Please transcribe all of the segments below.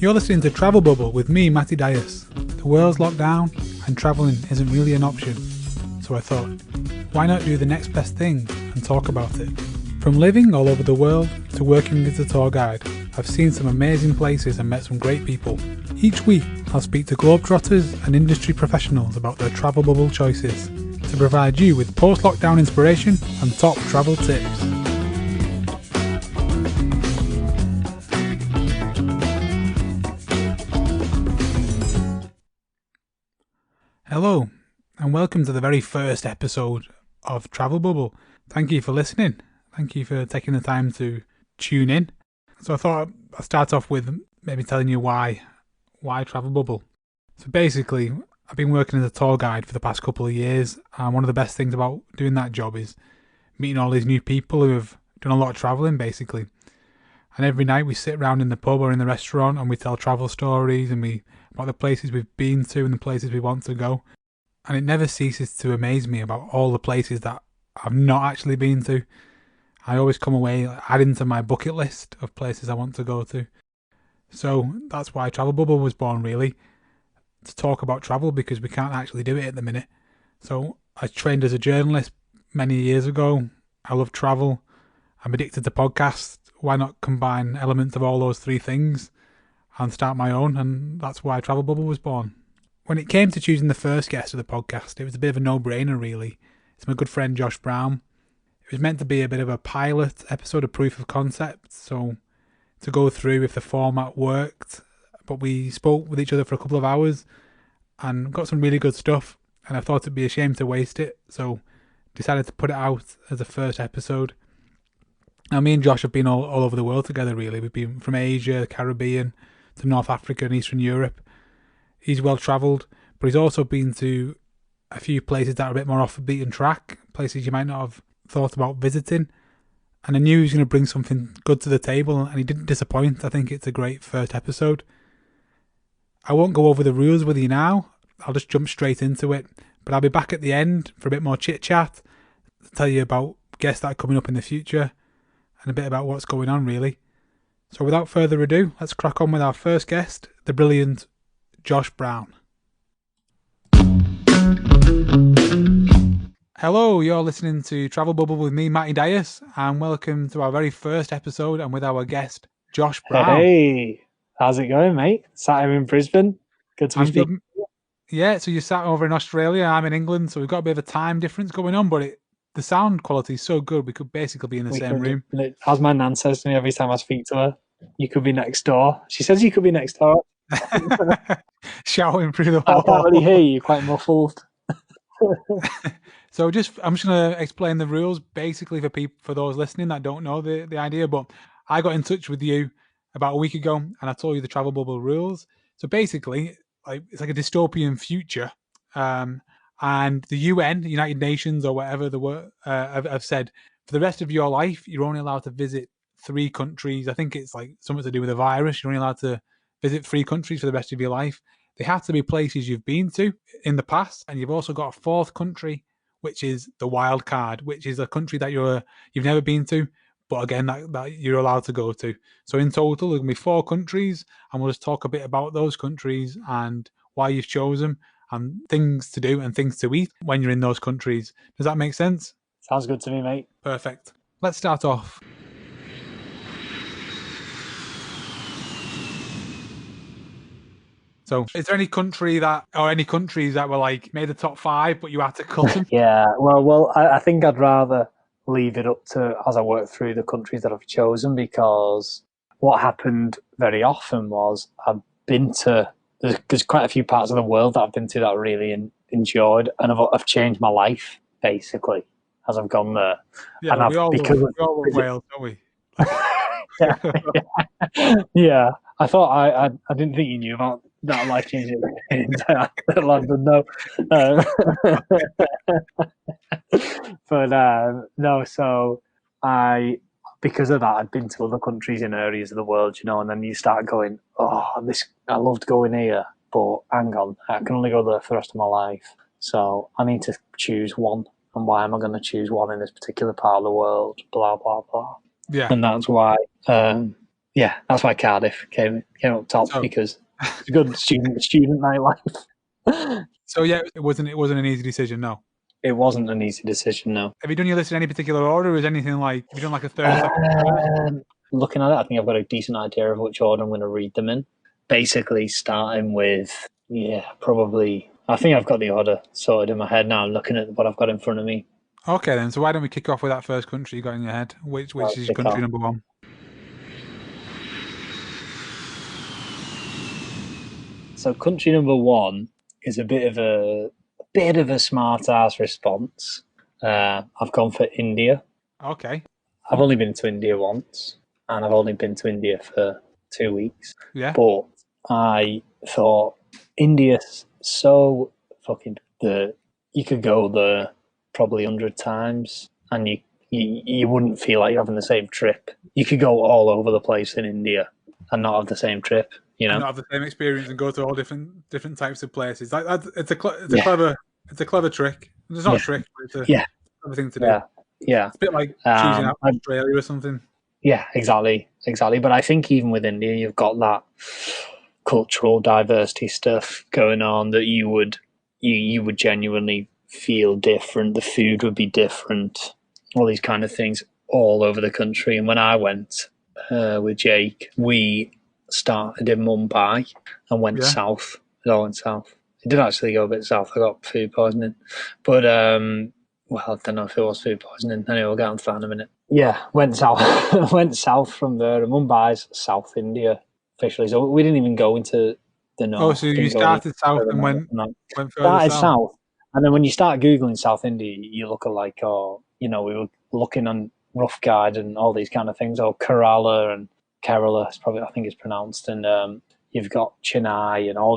You're listening to Travel Bubble with me, Matty Dias. The world's locked down and travelling isn't really an option. So I thought, why not do the next best thing and talk about it? From living all over the world to working as a tour guide, I've seen some amazing places and met some great people. Each week, I'll speak to globetrotters and industry professionals about their travel bubble choices to provide you with post-lockdown inspiration and top travel tips. Hello, and welcome to the very first episode of Travel Bubble. Thank you for listening. Thank you for taking the time to tune in. So I thought I'd start off with maybe telling you why Travel Bubble. So basically, I've been working as a tour guide for the past couple of years, and one of the best things about doing that job is meeting all these new people who have done a lot of travelling, basically. And every night we sit around in the pub or in the restaurant and we tell travel stories and about the places we've been to and the places we want to go. And it never ceases to amaze me about all the places that I've not actually been to. I always come away adding to my bucket list of places I want to go to. So that's why Travel Bubble was born, really, to talk about travel, because we can't actually do it at the minute. So I trained as a journalist many years ago. I love travel. I'm addicted to podcasts. Why not combine elements of all those three things and start my own? And that's why Travel Bubble was born. When it came to choosing the first guest of the podcast, it was a bit of a no-brainer, really. It's my good friend Josh Brown. It was meant to be a bit of a pilot episode, of proof of concept, so to go through if the format worked. But we spoke with each other for a couple of hours and got some really good stuff, and I thought it'd be a shame to waste it, so decided to put it out as a first episode. Now, me and Josh have been all over the world together, really. We've been from Asia, the Caribbean, to North Africa and Eastern Europe. He's well-travelled, but he's also been to a few places that are a bit more off the beaten track, places you might not have thought about visiting. And I knew he was going to bring something good to the table, and he didn't disappoint. I think it's a great first episode. I won't go over the rules with you now. I'll just jump straight into it. But I'll be back at the end for a bit more chit-chat, to tell you about guests that are coming up in the future, and a bit about what's going on, really. So without further ado, let's crack on with our first guest, the brilliant Josh Brown. Hello, you're listening to Travel Bubble with me, Matty Dias, and welcome to our very first episode and with our guest, Josh Brown. Hey, how's it going, mate? Sat here in Brisbane. Good to be speaking. Yeah, so you sat over in Australia, I'm in England, so we've got a bit of a time difference going on, but the sound quality is so good, we could basically be in the same room. As my nan says to me every time I speak to her, you could be next door. She says you could be next door. Shouting through the wall. I can't really hear you, quite muffled. So I'm just going to explain the rules basically for those listening that don't know the idea. But I got in touch with you about a week ago, and I told you the Travel Bubble rules. So basically, it's like a dystopian future, and the UN, the United Nations, or whatever the word have said, for the rest of your life, you're only allowed to visit 3 countries. I think it's like something to do with a virus. You're only allowed to visit 3 countries for the rest of your life. They have to be places you've been to in the past, and you've also got a 4th country, which is the wild card, which is a country that you've never been to, but again, that you're allowed to go to. So in total, there's going to be 4 countries, and we'll just talk a bit about those countries and why you've chosen them, and things to do and things to eat when you're in those countries. Does that make sense? Sounds good to me, mate. Perfect. Let's start off. So is there any countries that were like made the top 5, but you had to cut them? Yeah, well, I think I'd rather leave it up to as I work through the countries that I've chosen, because what happened very often was there's quite a few parts of the world that I've been to that I really enjoyed, and I've changed my life basically as I've gone there. Yeah, and we all love Wales, don't we? Yeah. I thought I didn't think you knew about that life-changing experience in London, no. But no, so because of that, I'd been to other countries in areas of the world, and then you start going, I loved going here, but hang on, I can only go there for the rest of my life. So I need to choose one. And why am I going to choose one in this particular part of the world? Blah, blah, blah. Yeah. And that's why Yeah, that's why Cardiff came up top So, because it's a good student nightlife. so yeah, it wasn't an easy decision. No. It wasn't an easy decision, no. Have you done your list in any particular order, or is anything like have you done like a third, second, first? Um, Looking at it, I think I've got a decent idea of which order I'm going to read them in. Basically, starting with, yeah, probably. I think I've got the order sorted in my head now. I'm looking at what I've got in front of me. Okay, then. So why don't we kick off with that first country you got in your head? Which I'll is kick country off. number one? So, country number one is a bit of a smart ass response. I've gone for India. Okay. I've only been to India once, and I've only been to India for 2 weeks. Yeah. But I thought India's so fucking the you could go there probably 100 times, and you wouldn't feel like you're having the same trip. You could go all over the place in India and not have the same trip. You And know? not have the same experience and go to all different types of places. It's a Yeah, clever trick. It's not a yeah, trick, but it's a yeah, clever thing to do. yeah, yeah. It's a bit like choosing Um, out I, Australia or something. Yeah, exactly. But I think even with India, you've got that cultural diversity stuff going on that you would genuinely feel different. The food would be different. All these kind of things all over the country. And when I went with Jake, we started in Mumbai and went Yeah. south. It all went south. It did actually go a bit south. I got food poisoning, but well, I don't know if it was food poisoning. Anyway, we'll get on to that in a minute. Yeah, went south. Went south from there. Mumbai's South India officially, so we didn't even go into the Oh, so north. you Didn't go any started south further and north. went No. went further Started south. south, and then when you start googling South India, you look at like, oh, we were looking on Rough Guide and all these kind of things. Or Kerala and Kerala, it's probably I think it's pronounced, and you've got Chennai and all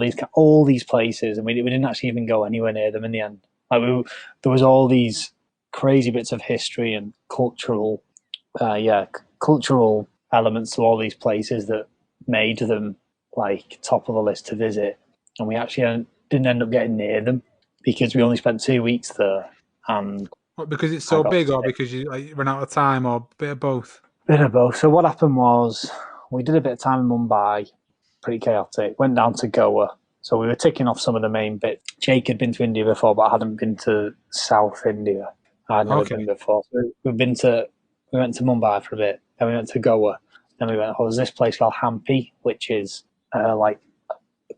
these places, and we didn't actually even go anywhere near them in the end. Like there was all these crazy bits of history and cultural elements to all these places that made them like top of the list to visit, and we actually didn't end up getting near them because we only spent 2 weeks there, and What, because it's I so got big, or sick. because you run out of time, or a bit of both? Bit of both. So what happened was we did a bit of time in Mumbai, pretty chaotic. Went down to Goa. So we were ticking off some of the main bits. Jake had been to India before, but I hadn't been to South India. I'd never Okay. been before. So we went to Mumbai for a bit. Then we went to Goa. Then we went. Oh, there's this place called Hampi, which is like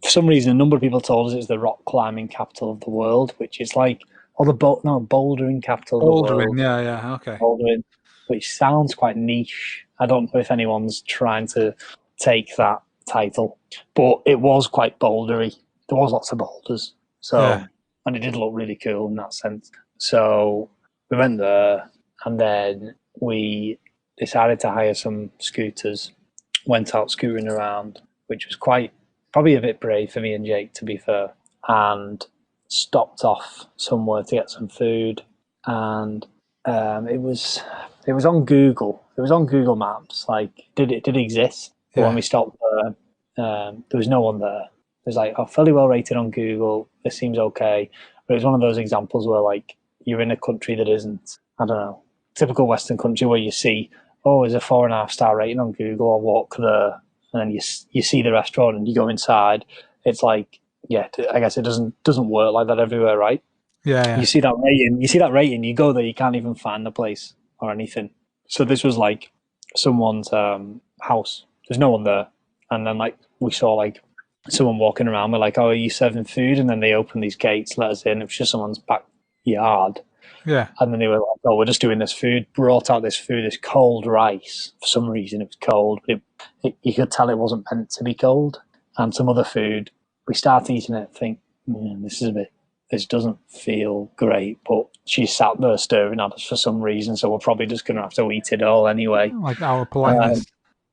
for some reason a number of people told us it's the rock climbing capital of the world, which is like bouldering capital of the Bouldering, world. yeah. Okay. Bouldering, which sounds quite niche. I don't know if anyone's trying to take that title, but it was quite bouldery. There was lots of boulders, Yeah. and it did look really cool in that sense. So we went there, and then we decided to hire some scooters. Went out scootering around, which was quite probably a bit brave for me and Jake, to be fair, and stopped off somewhere to get some food, and it was on Google. It was on Google Maps. Like, did it exist? But when Yeah. we stopped there, there was no one there. It was like, oh, fairly well rated on Google. This seems okay. But it was one of those examples where like you're in a country that isn't, I don't know, typical Western country where you see, oh, there's a 4.5 star rating on Google. I'll walk there, and then you see the restaurant and you go inside. It's like, yeah, I guess it doesn't work like that everywhere, right? Yeah. You see that rating, you go there, you can't even find the place or anything. So this was like someone's house. There's no one there, and then like we saw like someone walking around. We're like, "Oh, are you serving food?" And then they open these gates, let us in. It was just someone's backyard, Yeah. and then they were like, "Oh, we're just doing this food." Brought out this food, this cold rice. For some reason, it was cold. You could tell it wasn't meant to be cold. And some other food. We start eating it. Think, this is a bit. This doesn't feel great. But she sat there staring at us for some reason, so we're probably just going to have to eat it all anyway. Like our politeness. Um,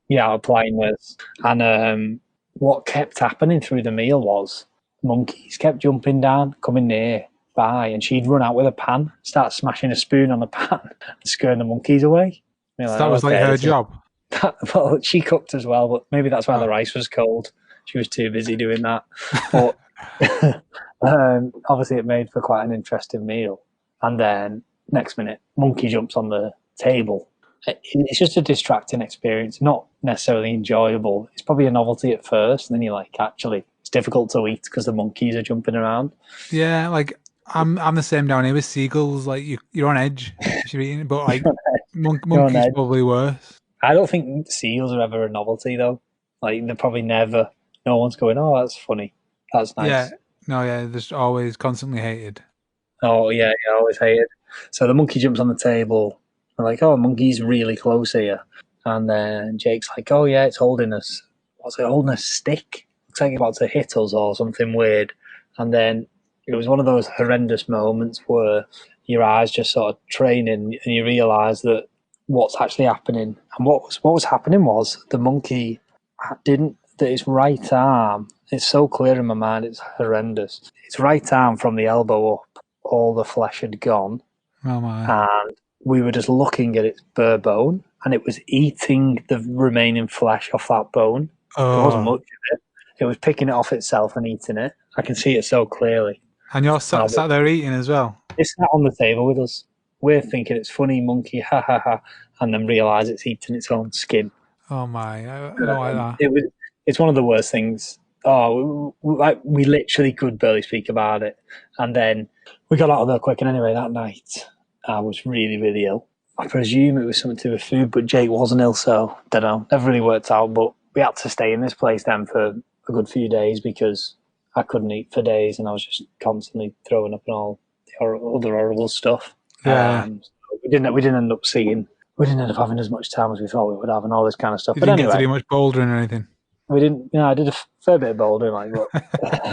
yeah, applying this. And what kept happening through the meal was monkeys kept jumping down, coming near by, and she'd run out with a pan, start smashing a spoon on the pan, and scaring the monkeys away. You're So like, that oh, was like okay, her this is job. well, she cooked as well, but maybe that's why Oh. the rice was cold. She was too busy doing that. But obviously, it made for quite an interesting meal. And then next minute, monkey jumps on the table It's just a distracting experience, not necessarily enjoyable. It's probably a novelty at first, and then you're like, actually, it's difficult to eat because the monkeys are jumping around. Yeah, like I'm the same down here with seagulls. Like you're on edge if you're eating it, but like You're on monkeys edge. probably worse. I don't think seals are ever a novelty though. Like they're probably never. No one's going, oh, that's funny. That's Yeah, nice. no, yeah, there's always constantly hated. Oh yeah, yeah, I always hated. So the monkey jumps on the table. We're like, oh, monkey's really close here. And then Jake's like, oh yeah, it's holding us. What's it holding? A stick? Looks like it's about to hit us or something weird. And then it was one of those horrendous moments where your eyes just sort of training and you realise that what's actually happening. And what was happening was the monkey didn't that its right arm. It's so clear in my mind. It's horrendous. Its right arm from the elbow up, all the flesh had gone, Oh my. and we were just looking at its bare bone, and it was eating the remaining flesh off that bone. There wasn't Oh, much of it. It was picking it off itself and eating it. I can see it so clearly. and you're And sat there eating as well. it's sat on the table with us. We're thinking it's funny, monkey, ha ha ha, and then realise it's eating its own skin. Oh my, I don't like that. It was. It's one of the worst things. Oh, we literally could barely speak about it, and then we got out of there quick. And anyway, that night I was really, really ill. I presume it was something to do with food, but Jake wasn't ill, so don't know. Never really worked out. But we had to stay in this place then for a good few days because I couldn't eat for days, and I was just constantly throwing up and all the other horrible stuff. Yeah, So we didn't end up seeing. We didn't end up having as much time as we thought we would have, and all this kind of stuff. you But didn't get to anyway, do much bouldering or anything. we didn't. I did a fair bit of bouldering, like,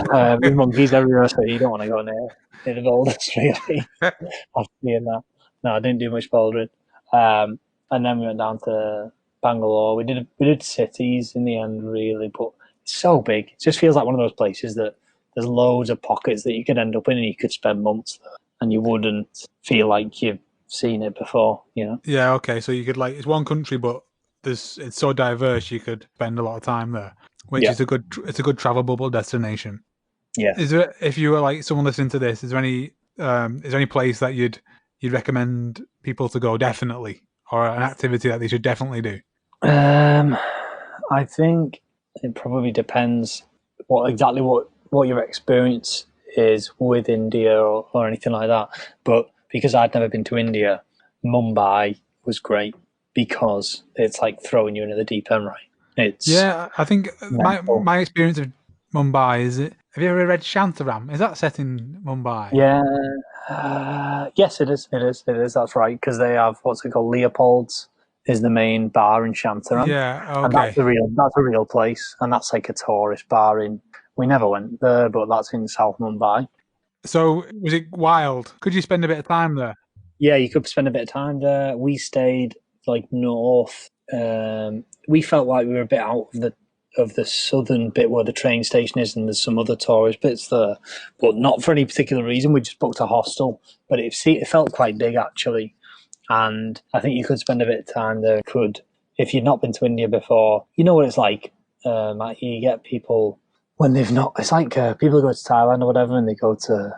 but with monkeys everywhere, so you don't want to go near the boulders, really. After seeing that, no, I didn't do much bouldering. Um, and then we went down to Bangalore. We did cities in the end, really, but it's so big. It just feels like one of those places that there's loads of pockets that you could end up in, and you could spend months there, and you wouldn't feel like you've seen it before. Yeah, okay. So you could like it's one country, but it's so diverse you could spend a lot of time there, which Yeah, is a good travel bubble destination. yeah. Is there if you were like someone listening to this, is there any place that you'd recommend people to go definitely, or an activity that they should definitely do? Um, I think it probably depends what your experience is with India or anything like that. But because I'd never been to India, Mumbai was great because it's like throwing you into the deep end, right? It's Yeah, I think mental. my experience of Mumbai is it. Have you ever read Shantaram? Is that set in Mumbai? Yeah. Yes, it is. It is. It is. That's right. Because they have what's it called? Leopold's is the main bar in Shantaram, Yeah. and Okay. that's a real place, and that's like a tourist bar in. We never went there, but that's in South Mumbai. So was it wild? Could you spend a bit of time there? Yeah, you could spend a bit of time there. We stayed like north. We felt like we were a bit out of the southern bit where the train station is, and there's some other tourist bits there, but not for any particular reason. We just booked a hostel, but it felt quite big actually, and I think you could spend a bit of time there. Could if you'd not been to India before, you know what it's like. Like you get people when they've not. It's like people go to Thailand or whatever, and they go to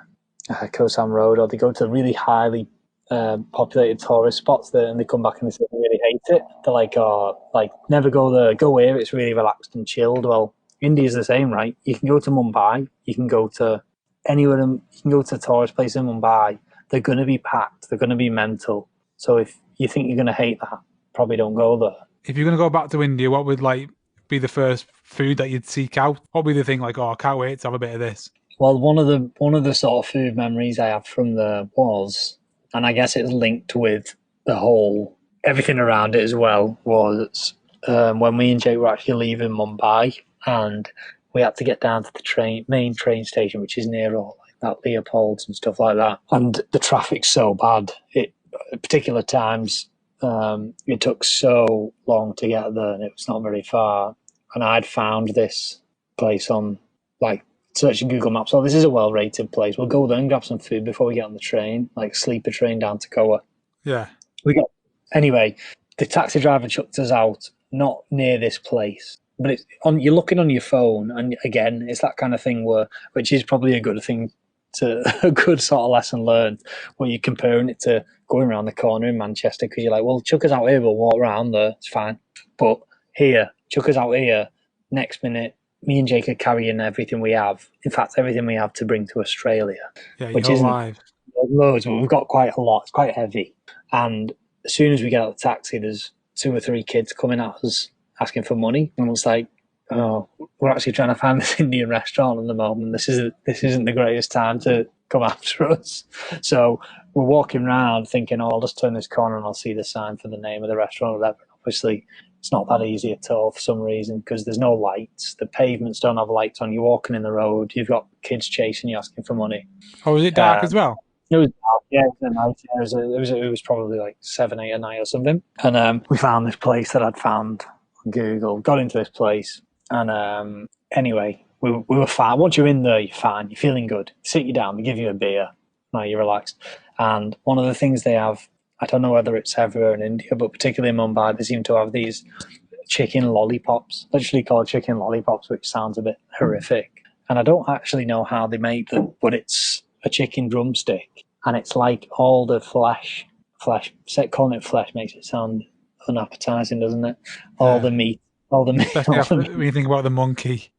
Koh Sam Road, or they go to really highly populated tourist spots there, and they come back and they say they really hate it. They're like, oh, like never go there. Go here. It's really relaxed and chilled. Well, India's the same, right? You can go to Mumbai. You can go to anywhere. You can go to a tourist place in Mumbai. They're going to be packed. They're going to be mental. So if you think you're going to hate that, probably don't go there. If you're gonna go back to India, what would like be the first food that you'd seek out? What would be the thing like? Oh, I can't wait to have a bit of this. Well, one of the sort of food memories I have from there was, and I guess it's linked with the whole everything around it as well, was when me and Jake were actually leaving Mumbai, and we had to get down to the main train station, which is near all like that Leopold's and stuff like that, and the traffic's so bad. It at particular times it took so long to get there, and it was not very far. And I'd found this place on like searching Google Maps. Oh, this is a well-rated place. We'll go there and grab some food before we get on the train, like sleeper train down to Goa. Yeah. We got anyway. The taxi driver chucked us out, not near this place, but it's on. You're looking on your phone, and again, it's that kind of thing which is probably a good thing a good sort of lesson learned. When you're comparing it to going around the corner in Manchester, because you're like, well, chuck us out here, we'll walk around there, it's fine. But here, chuck us out here, next minute, me and Jake are carrying everything we have. In fact, everything we have to bring to Australia, Yeah, your which whole isn't life. loads, but we've got quite a lot. It's quite heavy. And as soon as we get out of the taxi, there's 2 or 3 kids coming at us asking for money, and it's like, oh, we're actually trying to find this Indian restaurant at the moment. This isn't the greatest time to come after us. So we're walking around thinking, oh, I'll just turn this corner and I'll see the sign for the name of the restaurant or whatever. Obviously, it's not that easy at all for some reason because there's no lights. The pavements don't have lights on. You're walking in the road. You've got kids chasing you, asking for money. Oh, is it dark as well? It was dark, yeah, it was a night. Yeah, it was probably like 7, 8 at night or something. And we found this place that I'd found on Google. Got into this place, and anyway, we were fine. Once you're in there, you're fine. You're feeling good. Sit you down. They give you a beer. Now you're relaxed. And one of the things they have, I don't know whether it's everywhere in India, but particularly in Mumbai, they seem to have these chicken lollipops, literally called chicken lollipops, which sounds a bit horrific. And I don't actually know how they make them, but it's a chicken drumstick, and it's like all the flesh. Calling it flesh makes it sound unappetizing, doesn't it? All Yeah. the meat, all the meat, Especially all the when you think about the monkey.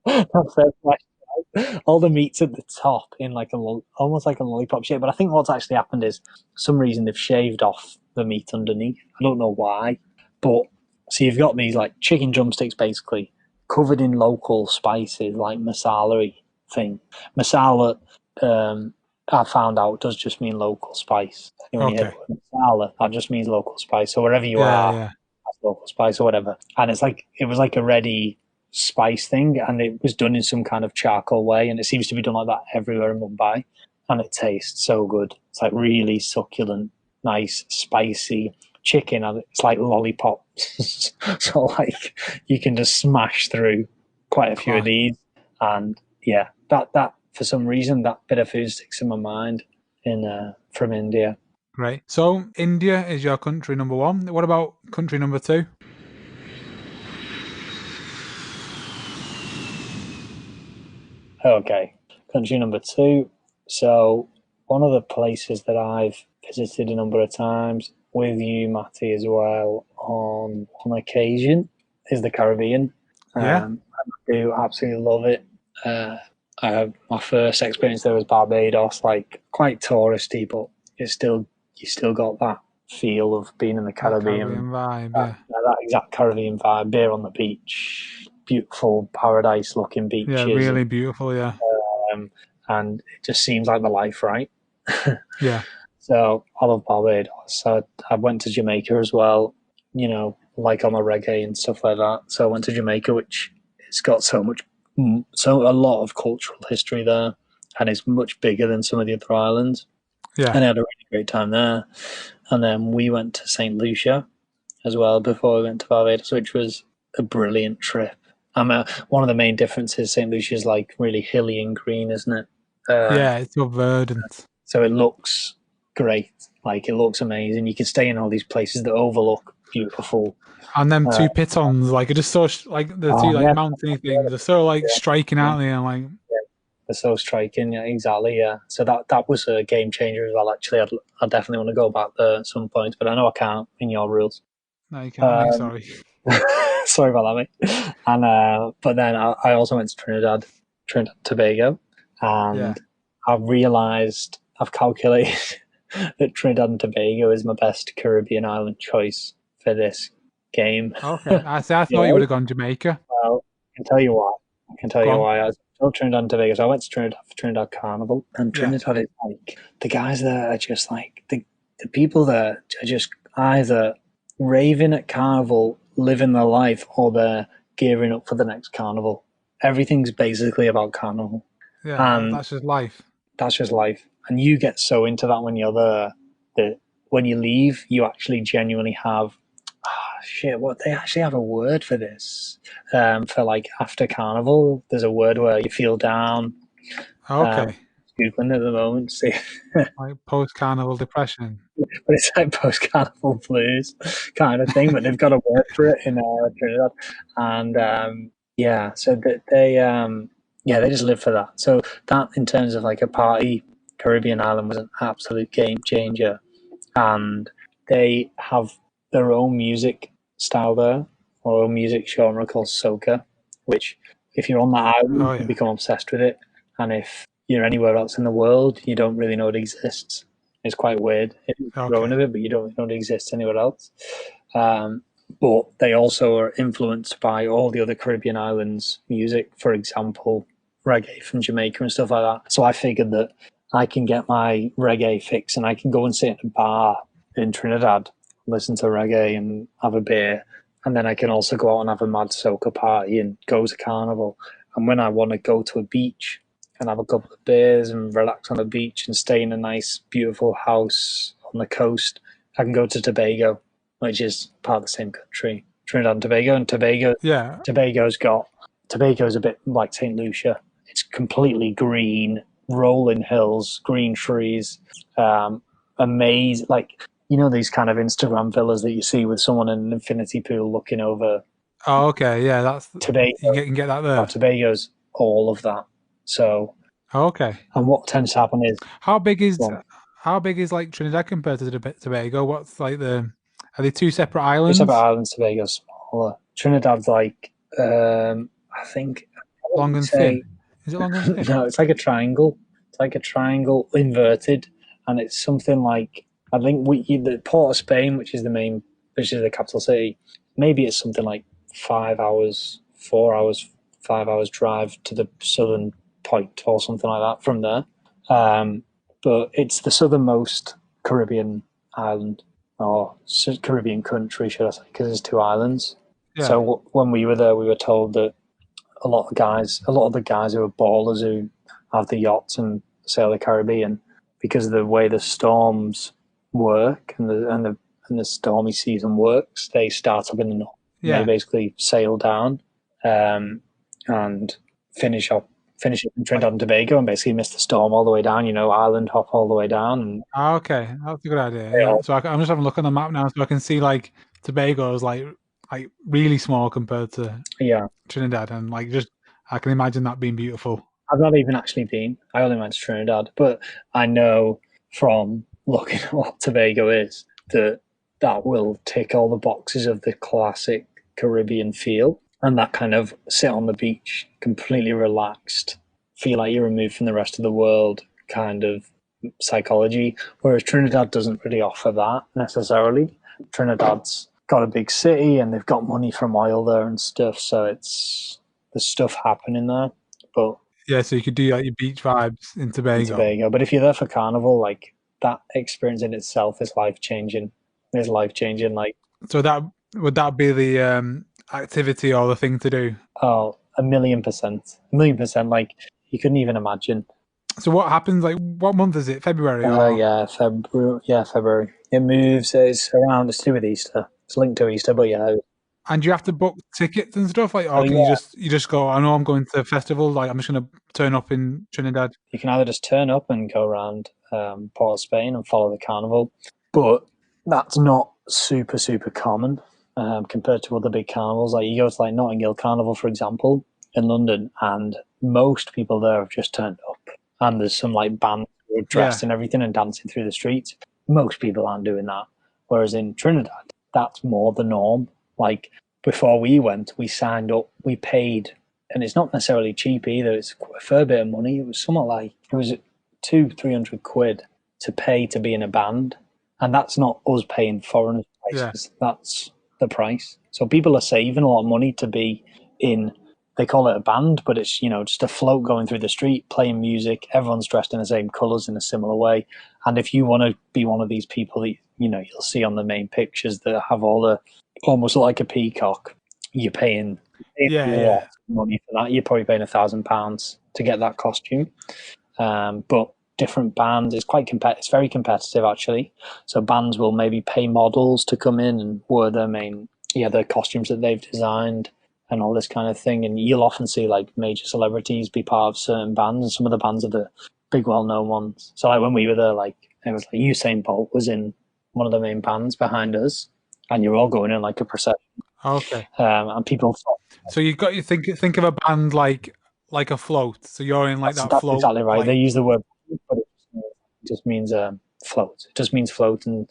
That's it, flesh. All the meat's at the top in like almost like a lollipop shape. But I think what's actually happened is, for some reason, they've shaved off the meat underneath. I don't know why, but so you've got these like chicken drumsticks basically covered in local spices like masala thing. Masala, I found out, does just mean local spice. When you hear Okay. the word masala, that just means local spice. So wherever you Yeah, are, yeah. that's local spice or whatever. And it was like a ready spice thing, and it was done in some kind of charcoal way, and it seems to be done like that everywhere in Mumbai. And it tastes so good. It's like really succulent, nice, spicy chicken, and it's like lollipops. So like you can just smash through quite a few of Class. these, and yeah, that for some reason that bit of food sticks in my mind in from India. Great. So India is your country number one. What about country number two? Okay, country number two. So one of the places that I've visited a number of times with you, Matty, as well on occasion is the Caribbean. Yeah. I do absolutely love it. Uh, my first experience there was Barbados, like quite touristy, but it's still you still got that feel of being in the That Caribbean. Caribbean vibe, yeah. That exact Caribbean vibe, beer on the beach, beautiful paradise-looking Yeah, beaches, really beautiful, yeah. um, and it just seems like the life, right? Yeah. So I love Barbados. So I went to Jamaica as well, like on the reggae and stuff like that. So I went to Jamaica, which it's got so a lot of cultural history there, and it's much bigger than some of the other islands. Yeah. And I had a really great time there. And then we went to St. Lucia as well before we went to Barbados, which was a brilliant trip. One of the main differences, St. Lucia is like really hilly and green, isn't it? Yeah, it's so verdant. So it looks great. Like it looks amazing. You can stay in all these places that overlook beautiful. And them Uh, two pitons, like, are just so, like, the two, like, yeah, mountainy things are so, like, striking yeah, out there. Like, they're so striking. Yeah, exactly. Yeah. So that was a game changer as well. Actually, I definitely want to go back there at some point, but I know I can't in your rules. no, you can't, mate, Um, sorry. sorry about that, mate. And but then I also went to Trinidad Tobago, Yeah. and I've realised I've calculated that Trinidad and Tobago is my best Caribbean island choice for this game. Okay. I thought Yeah, you would have gone Jamaica. well, I can tell you why. I can tell Go you on. why. I was still Trinidad and Tobago, so I went to Trinidad for Trinidad Carnival, and Yeah. Trinidad is like the guys there are just like the people there are just either raving at Carnival, living their life, or they're gearing up for the next Carnival. Everything's basically about Carnival, Yeah, and that's just life. that's just life. And you get so into that when you're there that when you leave, you actually genuinely have shit. What they actually have a word for this for like after carnival. There's a word where you feel down. Um, Okay. Googling at the moment, see, Like post-carnival depression. but it's like post carnival blues kind of thing. But they've got a word for it in Trinidad, and yeah, so that Yeah, they just live for that. So that, in terms of like a party, Caribbean island was an absolute game changer, and they have their own music style there, or own music genre called soca, which if you're on that island, Oh you yeah. become obsessed with it, and if you're anywhere else in the world, you don't really know it exists. It's quite weird. It's growing Okay. a bit, but you don't know it exists anywhere else. Um, but they also are influenced by all the other Caribbean islands' music, for example, reggae from Jamaica and stuff like that. So I figured that I can get my reggae fix and I can go and sit in a bar in Trinidad, listen to reggae and have a beer. And then I can also go out and have a mad soca party and go to Carnival. And when I want to go to a beach and have a couple of beers and relax on the beach and stay in a nice, beautiful house on the coast, I can go to Tobago, which is part of the same country, Trinidad and Tobago. And Yeah. Tobago's got Tobago's a bit like Saint Lucia. It's completely green, rolling hills, green trees, amazing. Like, you know, these kind of Instagram villas that you see with someone in an infinity pool looking over. Oh, okay. Yeah, that's you Tobago, can get that there. Tobago's all of that. So, Oh, okay. and what tends to happen is, How big is well, how big is like Trinidad compared to Tobago? What's like the are they two separate two separate islands? islands. Tobago's smaller. Trinidad's like, I think, I Long would and thin? say, Is it long and thin? no, it's like a triangle. It's like a triangle inverted, and it's something like, I think the Port of Spain, which is the capital city. Maybe it's something like 5 hours, 4 hours, 5 hours drive to the southern point or something like that from there. Um, but it's the southernmost Caribbean island, or Caribbean country, should I say? Because there's two islands. Yeah. So when we were there, we were told that a lot of the guys who are ballers who have the yachts and sail the Caribbean, because of the way the storms work and the stormy season works, they start up in the north and they Yeah. basically sail down, um, and finish up finish up in Like Trinidad and Tobago and basically miss the storm all the way down. Island hop all the way down, and okay, that's a good idea. they Yeah. all So I'm just having a look on the map now, so I can see like Tobago is like really small compared to yeah. Trinidad, and like just I can imagine that being beautiful. I've not even actually been. I only went to Trinidad, but I know from looking at what Tobago is that that will tick all the boxes of the classic Caribbean feel, and that kind of sit on the beach, completely relaxed, feel like you're removed from the rest of the world kind of psychology. Whereas Trinidad doesn't really offer that necessarily. Trinidad's got a big city and they've got money from oil there and stuff, so it's there's stuff happening there. But Yeah, so you could do like your beach vibes in in Tobago. Tobago. But if you're there for Carnival, like that experience in itself is life changing. Is life changing. Like, So that would that be the activity or the thing to do? oh, 1,000,000%, 1,000,000%. Like, you couldn't even imagine. So what happens? Like, what month is it? February or? Yeah, February. Yeah, February. It moves. It's around. It's to do with Easter. It's linked to Easter, but yeah. And you have to book tickets and stuff, like, Oh or can yeah. you just go? I know I'm going to a festival. Like, I'm just gonna turn up in Trinidad. You can either just turn up and go around Port of Spain and follow the carnival, but that's not super common compared to other big carnivals. Like, you go to like Notting Hill Carnival, for example, in London, and most people there have just turned up, and there's some like bands who are dressed Yeah, and everything and dancing through the streets. Most people aren't doing that, whereas in Trinidad, that's more the norm. Like, before we went, we signed up, we paid, and it's not necessarily cheap either. It's a fair bit of money. It was somewhat like, it was 200-300 quid to pay to be in a band, and that's not us paying foreigners yeah, prices. That's the price. So people are saving a lot of money to be in. They call it a band, but it's just a float going through the street playing music. Everyone's dressed in the same colours in a similar way, and if you want to be one of these people that you'll see on the main pictures that have all the almost like a peacock, you're paying a lot yeah. of money for that. You're probably paying £1,000 to get that costume. But different bands, it's very competitive actually. So bands will maybe pay models to come in and wear their costumes that they've designed and all this kind of thing. And you'll often see like major celebrities be part of certain bands, and some of the bands are the big well-known ones. So like when we were there, like it was like Usain Bolt was in one of the main bands behind us, and you're all going in like a procession. Okay. And people thought, So you think of a band like like a float. So you're in like that That's float, exactly right. They like use the word, but it just means float. It just means float, and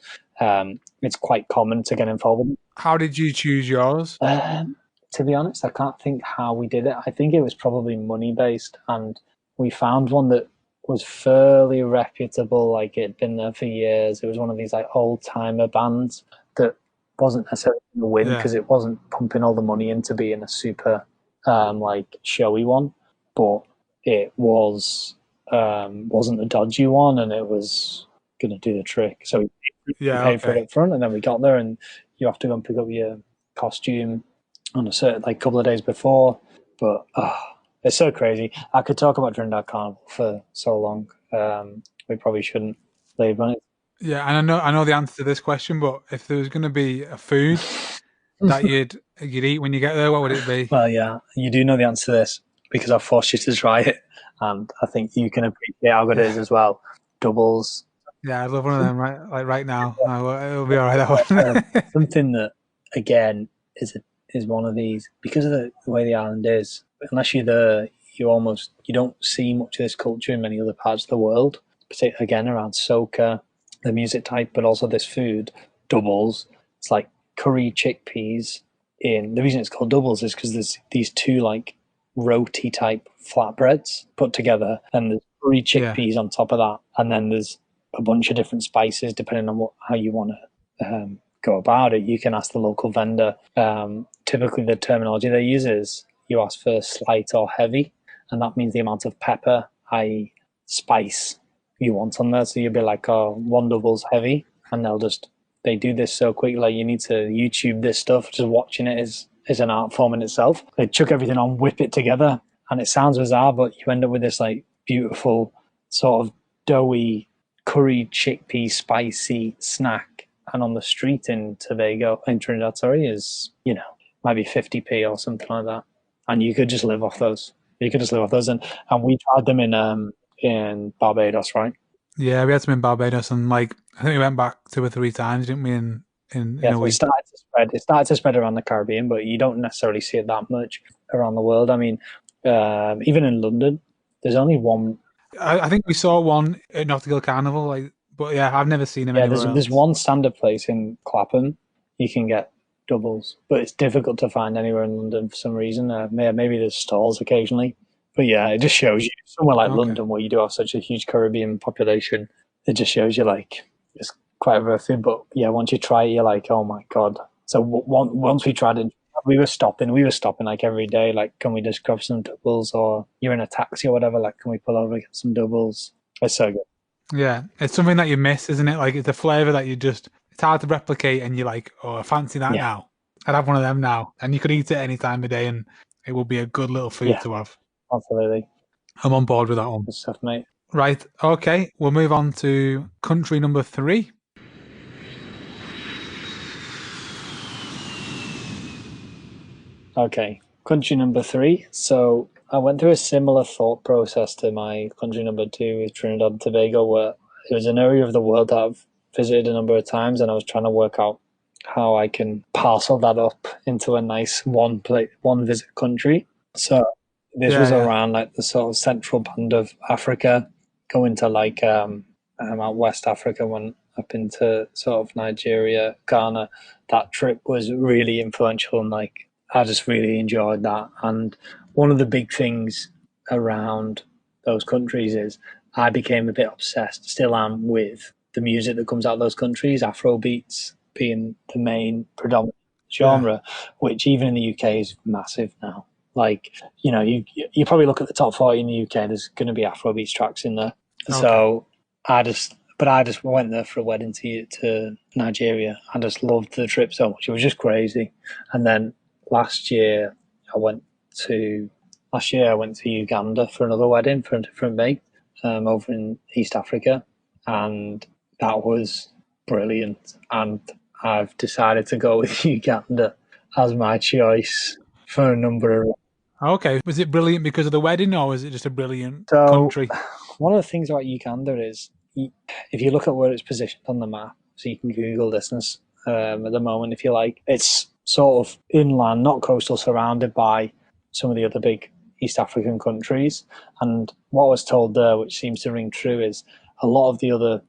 it's quite common to get involved. how did you choose yours? To be honest, I can't think how we did it. I think it was probably money based, and we found one that was fairly reputable. Like it'd been there for years. It was one of these like old timer bands that wasn't necessarily going to win Yeah, because it wasn't pumping all the money into being a super like showy one, but it wasn't a dodgy one, and it was going to do the trick. So we yeah, paid for it okay. up front, and then we got there, and you have to go and pick up your costume on a certain like couple of days before. But it's so crazy. I could talk about Trinidad Carnival for so long. We probably shouldn't leave on Yeah, and I know the answer to this question, but if there was going to be a food that it. you'd eat when you get there, what would it be? Well, yeah, you do know the answer to this because I've forced you to try it, and I think you can appreciate how good it is Yeah, as well. Doubles, yeah, I'd love one of them right now. It'll be all right. That one. something that again is one of these because of the way the island is. Unless you're there, you don't see much of this culture in many other parts of the world. Particularly again around soca, the music type, but also this food doubles. It's like curry chickpeas. In the reason it's called doubles is because there's these two like roti type flatbreads put together, and there's curry Yeah, chickpeas on top of that, and then there's a bunch of different spices depending on how you want to go about it. You can ask the local vendor. Typically, the terminology they use is you ask for slight or heavy, and that means the amount of pepper, i.e., spice, you want on there. So you'll be like, oh, one double's heavy, and they do this so quick. Like you need to YouTube this stuff. Just watching it is an art form in itself. They chuck everything on, whip it together, and it sounds bizarre, but you end up with this like beautiful sort of doughy curry chickpea spicy snack. And on the street in Trinidad, sorry, is might be 50p or something like that, and you could just live off those. You could just live off those, and we tried them in Barbados, right? yeah. We had some in Barbados, and like I think we went back 2 or 3 times, didn't we? In Yeah, a so week. it started to spread around the Caribbean, but you don't necessarily see it that much around the world. I mean, even in London, there's only one. I think we saw one at Notting Carnival, like, but yeah, I've never seen them Yeah, anywhere there's else. one standard place in Clapham you can get doubles, but it's difficult to find anywhere in London for some reason. Maybe there's stalls occasionally, but yeah, it just shows you somewhere like Okay. London where you do have such a huge Caribbean population. It just shows you like it's quite worth it. But yeah, once you try it, you're like, oh my god. So once we tried it, we were stopping like every day. Like, can we just grab some doubles? Or you're in a taxi or whatever. Like, can we pull over and get some doubles? It's so good. Yeah, it's something that you miss, isn't it? Like it's a flavor that it's hard to replicate, and you're like, oh, I fancy that Yeah, now. I'd have one of them now, and you could eat it any time of day, and it will be a good little food yeah, to have. absolutely. I'm on board with that one. Good stuff, mate. Right, okay, we'll move on to country number 3. Okay, country number three. So I went through a similar thought process to my country number two with Trinidad and Tobago, where it was an area of the world that I've visited a number of times, and I was trying to work out how I can parcel that up into a nice one visit country. So this Yeah, was yeah. around like the sort of central band of Africa, going to like out West Africa, went up into sort of Nigeria, Ghana. That trip was really influential, and like I just really enjoyed that. And one of the big things around those countries is I became a bit obsessed, still am, with the music that comes out of those countries, Afro beats being the main predominant Yeah. genre, which even in the UK is massive now. Like, you probably look at the top 40 in the UK, there's going to be Afrobeats tracks in there. Okay. So I just went there for a wedding to Nigeria. I just loved the trip so much. It was just crazy. And then last year I went to I went to Uganda for another wedding for a different mate over in East Africa, and that was brilliant. And I've decided to go with Uganda as my choice for a number of. Okay. Was it brilliant because of the wedding, or was it just a brilliant So country? one of the things about Uganda is if you look at where it's positioned on the map, so you can Google this at the moment if you like, it's sort of inland, not coastal, surrounded by some of the other big, East African countries. And what I was told there, which seems to ring true, is a lot of the other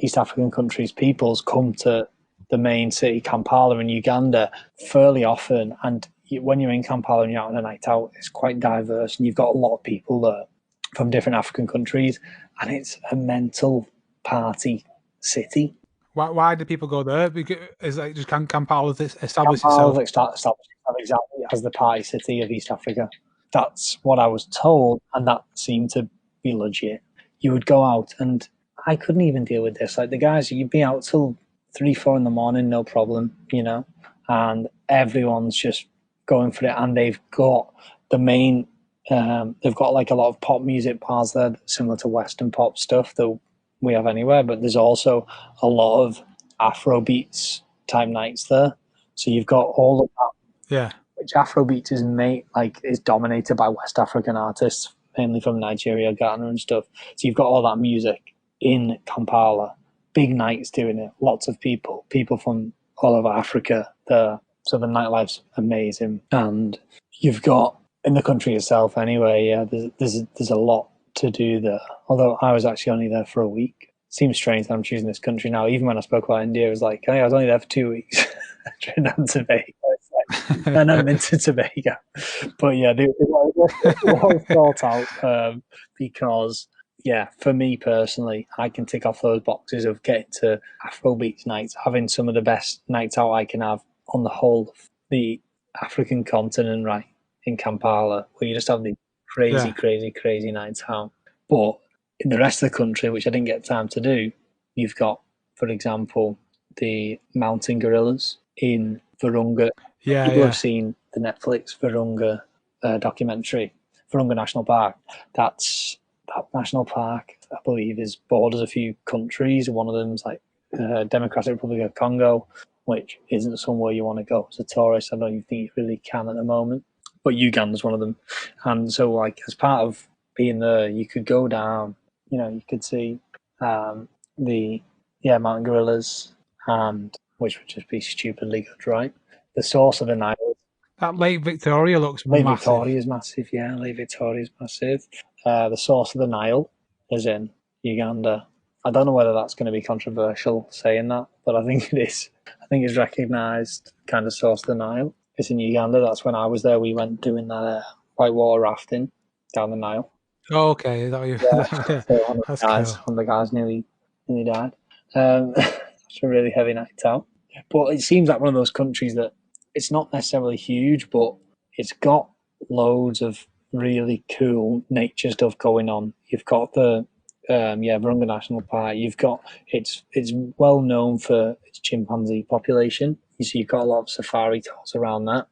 East African countries' peoples come to the main city, Kampala, in Uganda, fairly often. And when you're in Kampala and you're out on a night out, it's quite diverse, and you've got a lot of people there from different African countries, and it's a mental party city. Why do people go there? Because is like just Kampala establish Kampala's itself? established exactly as the party city of East Africa. That's what I was told, and that seemed to be legit. You would go out, and I couldn't even deal with this. Like the guys, you'd be out till 3, 4 in the morning, no problem, and everyone's just going for it. And they've got the main, they've got like a lot of pop music bars there, similar to Western pop stuff that we have anywhere. But there's also a lot of Afro beats type nights there. So you've got all of that. Yeah. Which Afrobeat is dominated by West African artists, mainly from Nigeria, Ghana, and stuff. So you've got all that music in Kampala, big nights doing it, lots of people from all over Africa there. So the nightlife's amazing, and you've got in the country itself anyway. Yeah, there's a lot to do there. Although I was actually only there for a week. Seems strange that I'm choosing this country now. Even when I spoke about India, it was like, hey, I was only there for 2 weeks. Trinidad and Tobago. And I'm into Tobago. But yeah, it was thought out because, yeah, for me personally, I can tick off those boxes of getting to Afrobeats nights, having some of the best nights out I can have on the whole of the African continent, right, in Kampala, where you just have these crazy, Yeah. crazy nights out. But in the rest of the country, which I didn't get time to do, you've got, for example, the mountain gorillas in Virunga. People have seen the Netflix Virunga documentary, Virunga National Park. That national park, I believe, borders a few countries. One of them's like Democratic Republic of Congo, which isn't somewhere you want to go as a tourist. I don't even think you really can at the moment. But Uganda's one of them. And so, like, as part of being there, you could go down, you could see the mountain gorillas, and which would just be stupidly good, right? The source of the Nile. That Lake Victoria looks Lake massive. Victoria is massive, yeah. Lake Victoria is massive. The source of the Nile is in Uganda. I don't know whether that's going to be controversial saying that, but I think it is. I think it's recognised kind of source of the Nile. It's in Uganda. That's when I was there. We went doing that whitewater rafting down the Nile. Oh, okay. Is that what yeah. So one of the guys nearly died. It's a really heavy night out. But it seems like one of those countries that it's not necessarily huge, but it's got loads of really cool nature stuff going on. You've got the Virunga National Park. You've got it's well known for its chimpanzee population. So you've got a lot of safari tours around that.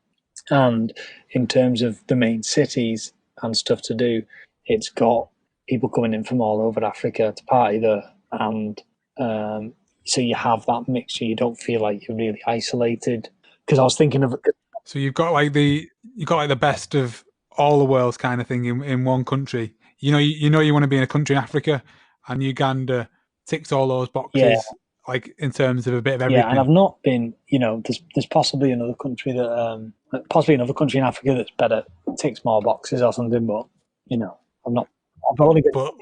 And in terms of the main cities and stuff to do, it's got people coming in from all over Africa to party there, and so you have that mixture. You don't feel like you're really isolated. Because I was thinking of. So you've got like the best of all the worlds kind of thing in one country. You want to be in a country in Africa, and Uganda ticks all those boxes. Yeah. Like in terms of a bit of everything. Yeah, and I've not been. There's possibly another country in Africa that's better, ticks more boxes or something. But I'm not. I've only been. But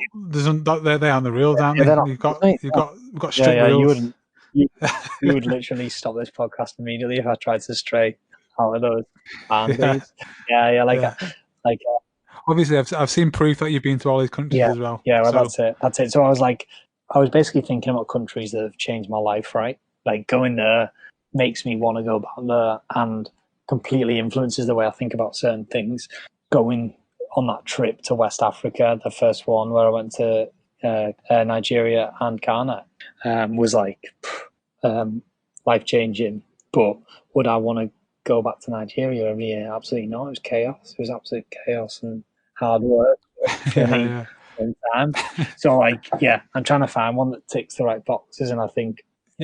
they're on the reels, aren't they? Not, you've got strict reels. You would literally stop this podcast immediately if I tried to stray out of those boundaries. Obviously, I've seen proof that you've been to all these countries as well. Yeah, well, that's it. So I was basically thinking about countries that have changed my life, right? Like going there makes me want to go back there and completely influences the way I think about certain things. Going on that trip to West Africa, the first one where I went to Nigeria and Ghana, was life-changing. But would I want to go back to Nigeria every year? Absolutely not. It was chaos. It was absolute chaos and hard work for me. Time. So I'm trying to find one that ticks the right boxes, and I think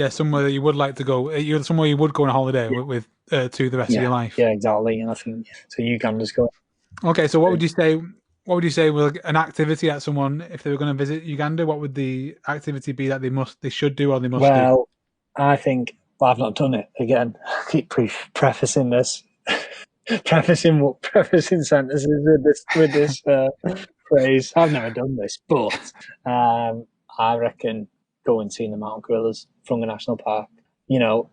somewhere that you would like to go. Somewhere you would go on a holiday with to the rest of your life. Yeah, exactly. And I think so. Uganda's going. Okay, so what would you say? What would you say was an activity that someone, if they were going to visit Uganda, what would the activity be that they should do or they must do? Well, I think I've not done it. Again, I keep prefacing this. prefacing sentences with this phrase. I've never done this, but I reckon go and see the mountain gorillas from the national park. You know,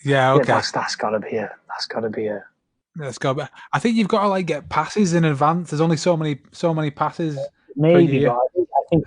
Yeah, yeah, okay. that's gotta be a Let's go. But I think you've got to like get passes in advance. There's only so many passes per maybe, but year.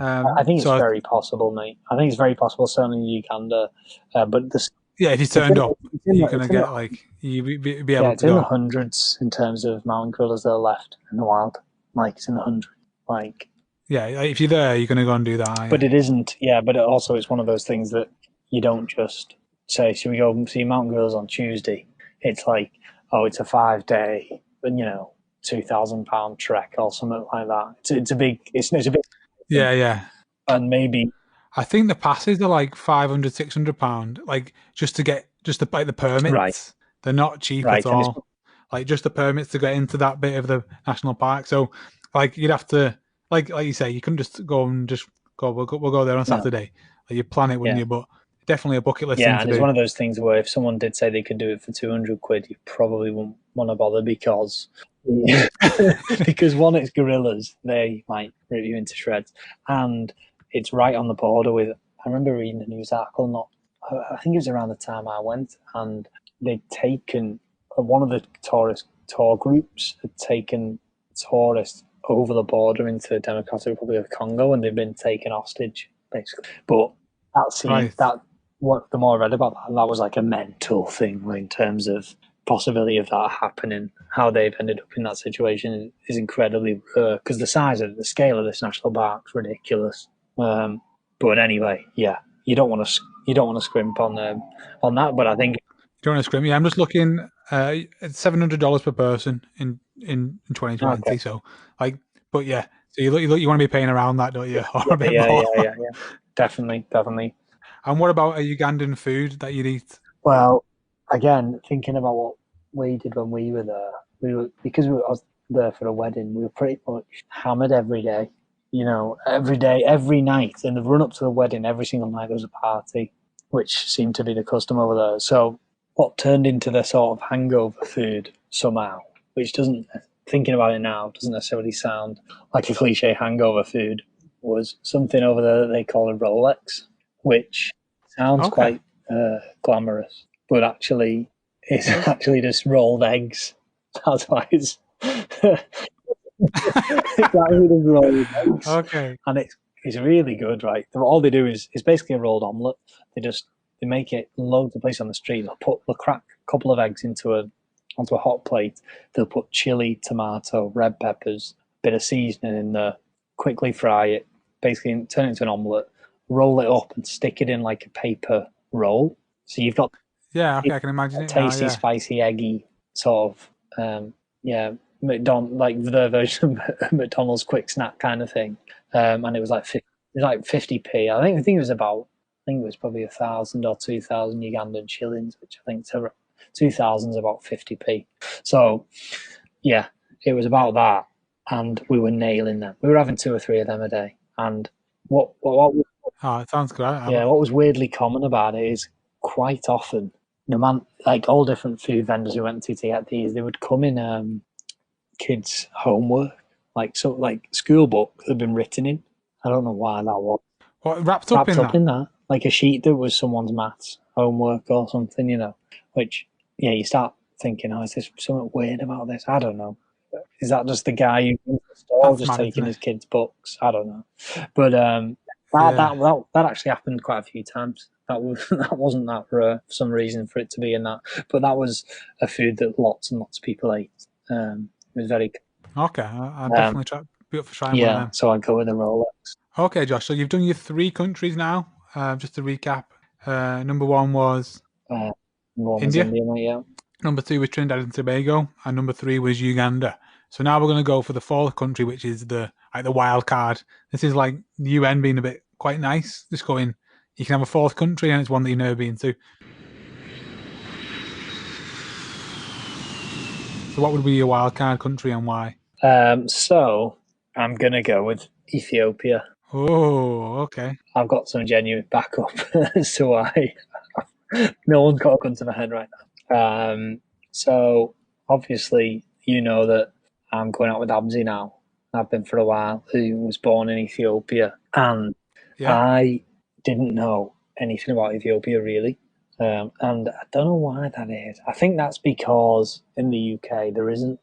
I think it's So very possible, mate. I think it's very possible, certainly in Uganda. But this yeah, if you turned up, you're gonna it's in the get like you be yeah, able it's to in the go. hundreds in terms of mountain gorillas that are left in the wild. Like it's in the hundreds. Like, Yeah, like, if you're there, you're gonna go and do that, are you? but it isn't. Yeah, but it also it's one of those things that you don't just say, "Should we go see mountain gorillas on Tuesday?" It's like, oh, it's a 5 day, £2,000 trek or something like that. It's a big it's a big thing, Yeah, yeah. and maybe I think the passes are like 500, £600, like just the like the right, permits. They're not cheap at and it's all. Like just the permits to get into that bit of the national park. So like you'd have to like you say, you couldn't just go and just go. We'll go there on no, Saturday. Like you plan it, wouldn't yeah. you? But definitely a bucket list thing Yeah, to and it's do. one of those things where if someone did say they could do it for 200 quid, you probably wouldn't want to bother because because one, it's gorillas; they might rip you into shreds, and it's right on the border with. I remember reading a news article, not I think it was around the time I went, and they'd taken one of the tourist tour groups had taken tourists over the border into the Democratic Republic of Congo, and they've been taken hostage, basically. But that seemed Right. that what the more I read about that, that was like a mental thing in terms of possibility of that happening. How they've ended up in that situation is incredibly rare because the scale of this national park is ridiculous. But anyway, yeah, you don't want to scrimp on that. But I think Do you want to scrim? Yeah, I'm just looking. It's $700 per person in okay, 2020. So like, but yeah. So you want to be paying around that, don't you, or yeah, a bit yeah, more? yeah, yeah, yeah, definitely, definitely. And what about a Ugandan food that you'd eat? Well, again, thinking about what we did when we were there, we were because I was there for a wedding. We were pretty much hammered every day. Every day, every night, in the run up to the wedding, every single night there was a party, which seemed to be the custom over there. So, what turned into the sort of hangover food somehow, which doesn't, thinking about it now, doesn't necessarily sound like a cliche hangover food, was something over there that they call a Rolex, which sounds Okay. quite glamorous, but actually it's Does. actually just rolled eggs. That's why it's actually just rolled eggs, Okay. and it's really good. Right, all they do is basically a rolled omelette. They make it loads of places on the street. They'll crack a couple of eggs onto a hot plate. They'll put chili, tomato, red peppers, a bit of seasoning in there. Quickly fry it. Basically, turn it into an omelette. Roll it up and stick it in like a paper roll. So you've got Yeah. Okay. I can imagine a it now. tasty, Yeah. spicy, eggy sort of yeah, like the version of McDonald's quick snack kind of thing. And it was like 50p. I think it was about I think it was probably 1,000 or 2,000 Ugandan shillings, which I think 2,000 is about 50p. So yeah, it was about that, and we were nailing them. We were having two or three of them a day, and what Oh, it sounds good. yeah, what was weirdly common about it is quite often, no man, like all different food vendors we went to get these, they would come in kids' homework, like school book that had been written in. I don't know why that was What wrapped up wrapped in up that? in that, like a sheet that was someone's maths homework or something, Which, yeah, you start thinking, oh, is there something weird about this? I don't know. Is that just the guy who goes to the store That's just mad, taking isn't it? his kids' books? I don't know, but Yeah. that actually happened quite a few times. That wasn't that rare for some reason for it to be in that, but that was a food that lots and lots of people ate. It was very Okay. I'll um, definitely be up for trying one of yeah. them. So I'd go with a Rolex. Okay, Josh. So you've done your three countries now. Just to recap. Number one was Uh, One was India. India, mate, yeah. Number two was Trinidad and Tobago, and number three was Uganda. So now we're going to go for the fourth country, which is the wild card. This is like the UN being a bit quite nice, just going. You can have a fourth country, and it's one that you've never been to. So what would be your wild card country and why? So I'm gonna go with Ethiopia. Oh, okay. I've got some genuine backup as to why. No one's got a gun to my head right now. So obviously, you know that I'm going out with Absy now. I've been for a while, who was born in Ethiopia. And Yeah. I didn't know anything about Ethiopia really. And I don't know why that is. I think that's because in the UK there isn't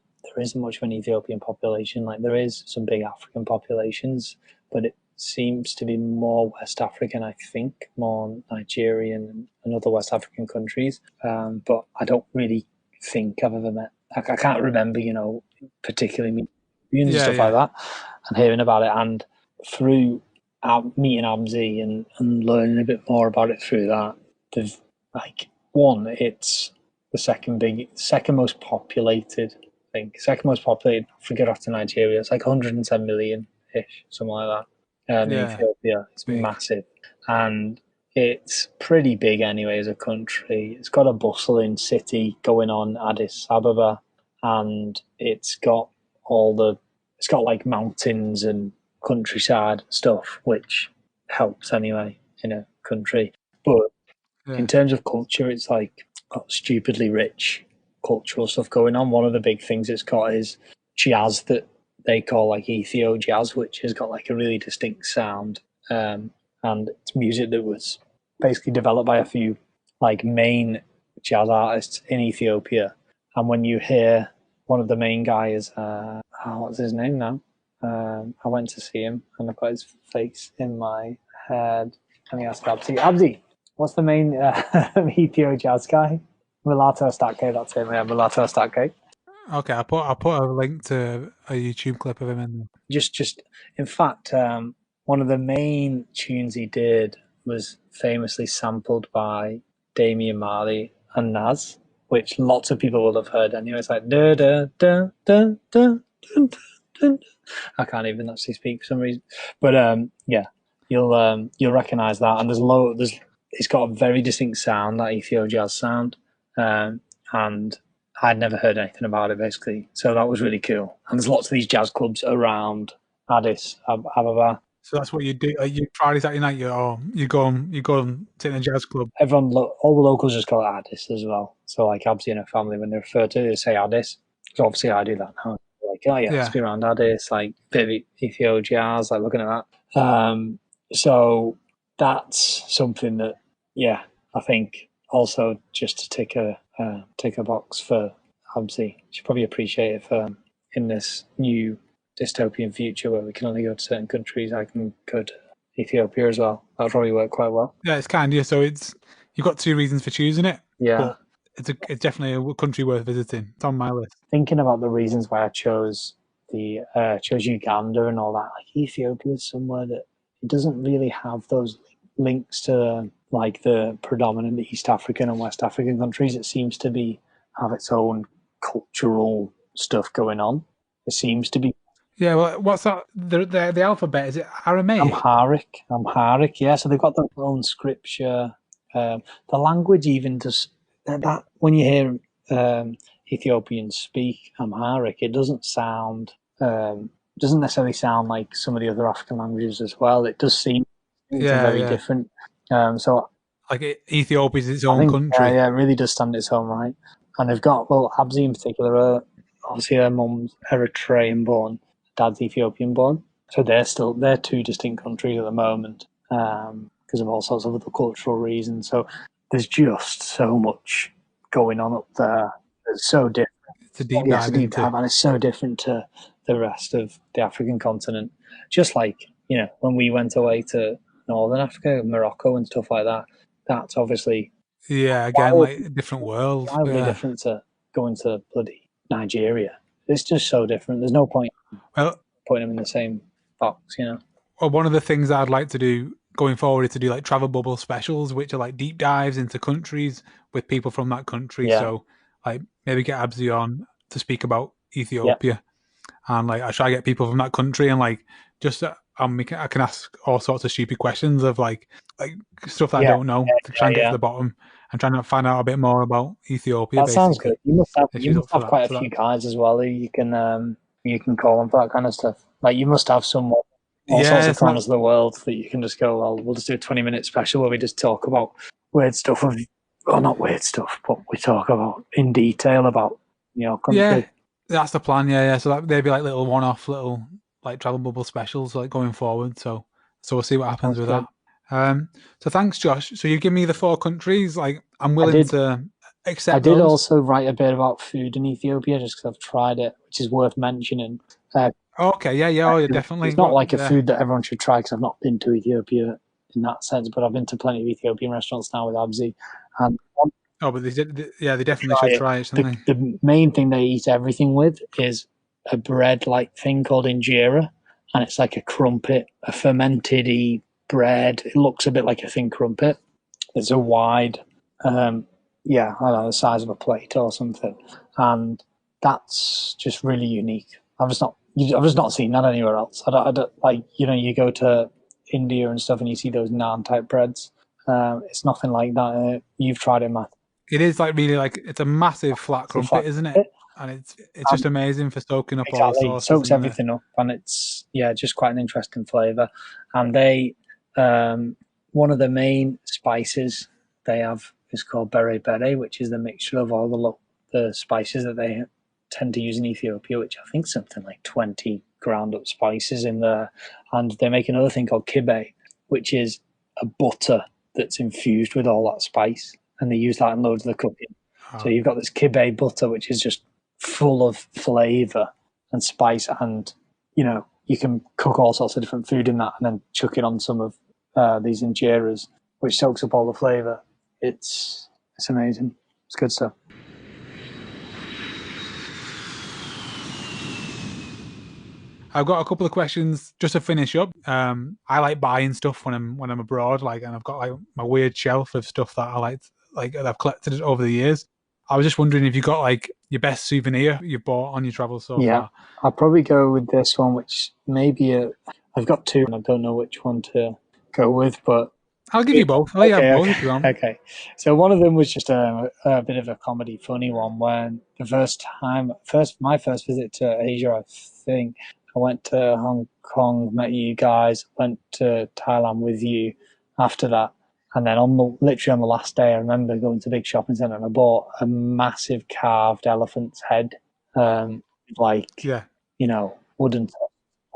much of an Ethiopian population. Like there is some big African populations, but it seems to be more West African, I think, more Nigerian and other West African countries. But I don't really think I've ever met. I can't remember, particularly and Yeah. stuff like Yeah. that, and hearing about it, and through meeting Amzi and learning a bit more about it through that, there's like one, it's the second most populated. I think second most populated. Forget after Nigeria, it's like 110 million ish, something like that. In Yeah. Ethiopia, it's Big. massive, and it's pretty big anyway as a country. It's got a bustling city going on, Addis Ababa, and it's got like mountains and countryside stuff, which helps anyway in a country. But in Yeah. terms of culture, it's like got stupidly rich cultural stuff going on. One of the big things it's got is jazz that they call like Ethio jazz, which has got like a really distinct sound. And it's music that was basically developed by a few like main jazz artists in Ethiopia. And when you hear one of the main guys, what's his name now? I went to see him and I've got his face in my head. Let me ask Abdi. Abdi, what's the main Ethio jazz guy? Mulatto Statke, that's him. Yeah, Mulatto Statke. Okay. I'll put a link to a YouTube clip of him in there. Just in fact, one of the main tunes he did was famously sampled by Damian Marley and Nas, which lots of people will have heard anyway. It's like da da da da da da da. I can't even actually speak for some reason, but yeah, you'll recognise that. And it's got a very distinct sound, that Ethio jazz sound, and I'd never heard anything about it basically, so that was really cool. And there's lots of these jazz clubs around Addis Ababa. So that's what you do. You Friday, Saturday night. You go and sit in a jazz club. All the locals just call it Addis as well. So like Absi and her family, when they refer to it, they say Addis. So obviously I do that now. Like, oh yeah, let's Yeah. be around Addis, like bit of Ethio jazz, like looking at that. So that's something that, yeah, I think also just to tick a box for Absi. Should probably appreciate it for in this new dystopian future where we can only go to certain countries. I can go to Ethiopia as well. That'll probably work quite well. Yeah, it's kind of. So you've got two reasons for choosing it, Yeah. but it's definitely a country worth visiting. It's on my list. Thinking about the reasons why I chose chose Uganda and all that, like Ethiopia is somewhere that it doesn't really have those links to like the predominant East African and West African countries. It seems to have its own cultural stuff going on. It seems to be Yeah. Well, what's that? The alphabet, is it Aramaic? Amharic, yeah. So they've got their own scripture. The language even does that when you hear Ethiopians speak Amharic, it doesn't necessarily sound like some of the other African languages as well. It does seem to Yeah, very yeah. different. So Like Ethiopia is its I own think country. yeah, it really does stand its own right. And they've got Abzi in particular. Obviously, her mum's Eritrean born, dad's Ethiopian born. So they're two distinct countries at the moment because of all sorts of other cultural reasons. So there's just so much going on up there. It's so different. It's a deep Yes, a dive deep into. dive, and it's so different to the rest of the African continent. Just like when we went away to Northern Africa, Morocco, and stuff like that. That's obviously Yeah, again, wildly, like a different world. wildly Yeah. different to going to bloody Nigeria. It's just so different. There's no point Well, putting them in the same box. one of the things I'd like to do going forward is to do like travel bubble specials, which are like deep dives into countries with people from that country. Yeah, So like maybe get Abzi on to speak about yeah, Ethiopia, and like I try to get people from that country, and like just I can ask all sorts of stupid questions of like stuff that I yeah, don't know to try and get to yeah. the bottom and trying to find out a bit more about Ethiopia, That sounds good. basically. If You she's must up for have that, quite a so that few guys as well who you can call on for that kind of stuff. Like you must have some all sorts yeah, of it's not corners of the world that you can just go. Well, we'll just do a 20-minute special where we just talk about weird stuff. Well, not weird stuff, but we talk about in detail about in your Yeah, country. that's the plan. Yeah, yeah. So they'd be like little one-off, little like travel bubble specials, like going forward. So we'll see what happens Sounds with good. that. So thanks, Josh. So you give me the 4 countries. Like I'm I willing did. to I accept did those. also write a bit about food in Ethiopia just because I've tried it, which is worth mentioning. Uh, Okay, yeah, yeah, oh, yeah, definitely. it's not What? like a Yeah. food that everyone should try because I've not been to Ethiopia in that sense, but I've been to plenty of Ethiopian restaurants now with Abzi, and Oh, but yeah, they definitely try should it. try it, shouldn't they? The main thing they eat everything with is a bread like thing called injera, and it's like a crumpet, a fermented bread. It looks a bit like a thin crumpet. It's a wide, yeah, I don't know, the size of a plate or something, and that's just really unique. I've just not seen that anywhere else. I don't like you go to India and stuff and you see those naan type breads. It's nothing like that. You've tried it, Matt. It is like really like it's a massive flat It's a flat crumpet, isn't it? crumpet. And it's just amazing for soaking up all the Exactly, sauces, soaks isn't it? everything up, and it's yeah, just quite an interesting flavour. And they, um, one of the main spices they have is called bere bere, which is the mixture of all the spices that they tend to use in Ethiopia, which I think something like 20 ground up spices in there. And they make another thing called kibe, which is a butter that's infused with all that spice, and they use that in loads of the cooking. So Oh, you've got this kibe butter, which is just full of flavour and spice, and you can cook all sorts of different food in that, and then chuck it on some of these injeras, which soaks up all the flavour. It's amazing. It's good stuff. I've got a couple of questions just to finish up. I like buying stuff when I'm abroad, like, and I've got like my weird shelf of stuff that I like that I've collected over the years. I was just wondering if you got like your best souvenir you've bought on your travels so Yeah, far. I'll probably go with this one, which maybe I've got two, and I don't know which one to go with, but I'll give you both. I'll let you have okay, both okay, if you want. okay. So one of them was just a bit of a comedy, funny one. When the my first visit to Asia, I think I went to Hong Kong, met you guys, went to Thailand with you after that, and then literally on the last day, I remember going to a big shopping center and I bought a massive carved elephant's head, like Yeah, wooden.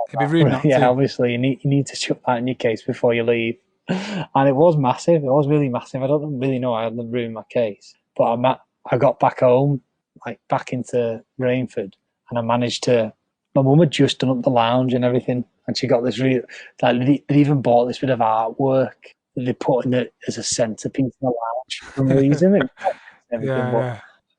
it'd be rude not Yeah, to. obviously you need to chuck that in your case before you leave. And it was massive. It was really massive. I don't really know. I had the room in my case, but I got back home, like back into Rainford, and I managed to. My mum had just done up the lounge and everything, and she got this really like they even bought this bit of artwork that they put in it as a centerpiece in the lounge for some reason. It was everything, Yeah,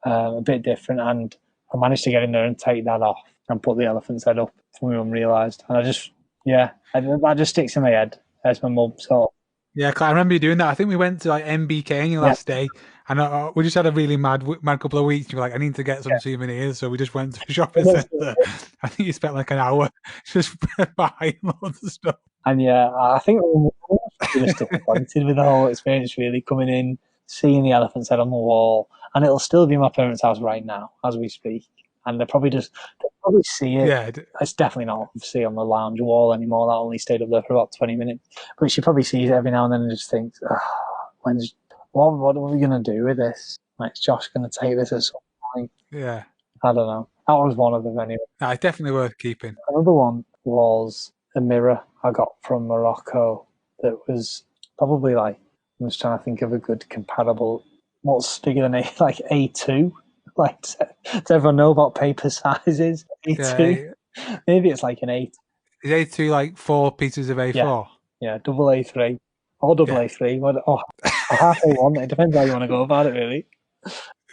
but yeah. a bit different. And I managed to get in there and take that off and put the elephant's head up before my mum realised. And I just, yeah, that just sticks in my head as my mum. So, Yeah, 'cause I remember you doing that. I think we went to like MBK on your yeah, last day, and we just had a really mad couple of weeks. You were like, I need to get some souvenirs, so we just went to a shopping centre. I think you spent like an hour just buying loads of stuff. and yeah, I think we were disappointed with the whole experience, really, coming in, seeing the elephant's head on the wall. And it'll still be in my parents' house right now as we speak. And they'll probably see it. Yeah, It's definitely not see on the lounge wall anymore. That only stayed up there for about 20 minutes. But she probably sees it every now and then and just thinks, oh, when's what are we gonna do with this? Like, is Josh gonna take this at some point? yeah. I don't know. That was one of them anyway. No, it's definitely worth keeping. Another one was a mirror I got from Morocco that was probably like, I'm just trying to think of a good comparable. What's bigger than like A2? Like, does everyone know about paper sizes? A2? Yeah, Maybe it's like an 8. is A2 like 4 pieces of Yeah, A4? yeah, double A3 or double Yeah, A3. Or half A1. It depends how you want to go about it, really.